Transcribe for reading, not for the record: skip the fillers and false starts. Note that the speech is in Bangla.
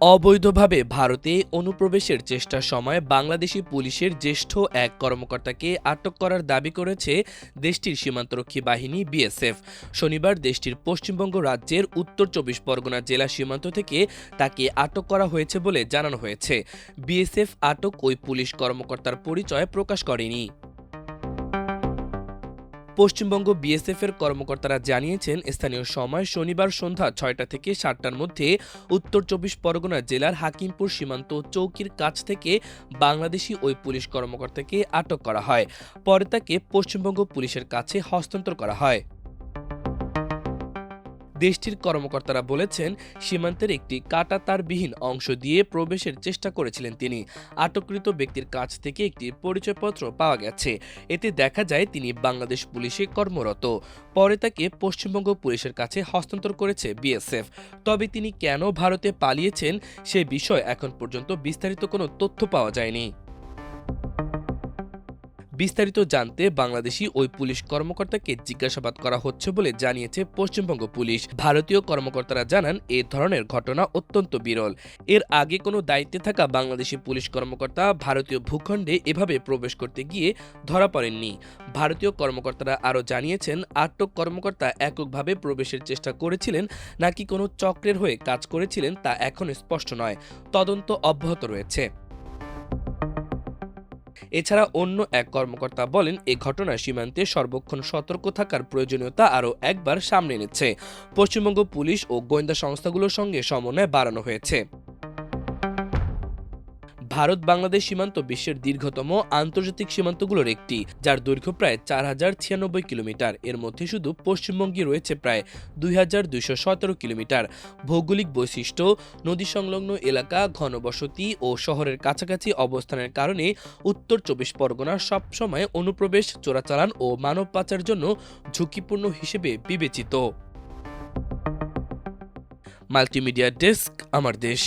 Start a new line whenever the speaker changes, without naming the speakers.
অবৈধভাবে ভারতে অনুপ্রবেশের চেষ্টার সময় বাংলাদেশি পুলিশের জ্যেষ্ঠ এক কর্মকর্তাকে আটক করার দাবি করেছে দেশটির সীমান্তরক্ষী বাহিনী বিএসএফ। শনিবার দেশটির পশ্চিমবঙ্গ রাজ্যের উত্তর ২৪ পরগনা জেলা সীমান্ত থেকে তাকে আটক করা হয়েছে বলে জানানো হয়েছে। বিএসএফ আটক ওই পুলিশ কর্মকর্তার পরিচয় প্রকাশ করেনি। পশ্চিমবঙ্গ বিএসএফের কর্মকর্তারা জানিয়েছেন, স্থানীয় সময় শনিবার সন্ধ্যা ৬টা থেকে ৭টার মধ্যে উত্তর ২৪ পরগনা জেলার হাকিমপুর সীমান্ত চৌকির কাছ থেকে বাংলাদেশি ওই পুলিশ কর্মকর্তাকে আটক করা হয়। পরে তাকে পশ্চিমবঙ্গ পুলিশের কাছে হস্তান্তর করা হয়। দেশটির কর্মকর্তারা বলেছেন, সীমান্তের একটি কাঁটাতারবিহীন অংশ দিয়ে প্রবেশের চেষ্টা করেছিলেন তিনি। আটককৃত ব্যক্তির কাছ থেকে একটি পরিচয়পত্র পাওয়া গেছে। এতে দেখা যায় তিনি বাংলাদেশ পুলিশে কর্মরত। পরে তাকে পশ্চিমবঙ্গ পুলিশের কাছে হস্তান্তর করেছে বিএসএফ। তবে তিনি কেন ভারতে পালিয়েছেন সে বিষয়ে এখন পর্যন্ত বিস্তারিত কোনো তথ্য পাওয়া যায়নি। বিস্তারিত জানতে বাংলাদেশি ওই পুলিশ কর্মকর্তাকে জিজ্ঞাসাবাদ করা হচ্ছে বলে জানিয়েছে পশ্চিমবঙ্গ পুলিশ। ভারতীয় কর্মকর্তারা জানান, এ ধরনের ঘটনা অত্যন্ত বিরল। এর আগে কোনো দায়িত্বে থাকা বাংলাদেশি পুলিশ কর্মকর্তা ভারতীয় ভূখণ্ডে এভাবে প্রবেশ করতে গিয়ে ধরা পড়েননি। ভারতীয় কর্মকর্তারা আরও জানিয়েছেন, আটক কর্মকর্তা এককভাবে প্রবেশের চেষ্টা করেছিলেন নাকি কোনো চক্রের হয়ে কাজ করেছিলেন তা এখনো স্পষ্ট নয়। তদন্ত অব্যাহত রয়েছে। এছাড়া অন্য এক কর্মকর্তা বলেন, এ ঘটনা সীমান্তে সর্বক্ষণ সতর্ক থাকার প্রয়োজনীয়তা আরও একবার সামনে এনেছে। পশ্চিমবঙ্গ পুলিশ ও গোয়েন্দা সংস্থাগুলোর সঙ্গে সমন্বয় বাড়ানো হয়েছে। ভারত বাংলাদেশ সীমান্ত বিশ্বের দীর্ঘতম আন্তর্জাতিক সীমান্তগুলোর একটি, যার দৈর্ঘ্য প্রায় ৪,০৯৬ কিলোমিটার। এর মধ্যে শুধু পশ্চিমবঙ্গে রয়েছে প্রায় ২,২১৭ কিলোমিটার। ভৌগোলিক বৈশিষ্ট্য, নদী সংলগ্ন এলাকা, ঘনবসতি ও শহরের কাছাকাছি অবস্থানের কারণে উত্তর ২৪ পরগনা সবসময় অনুপ্রবেশ, চোরাচালান ও মানব পাচারের জন্য ঝুঁকিপূর্ণ হিসেবে বিবেচিত। মাল্টিমিডিয়া ডেস্ক, আমার দেশ।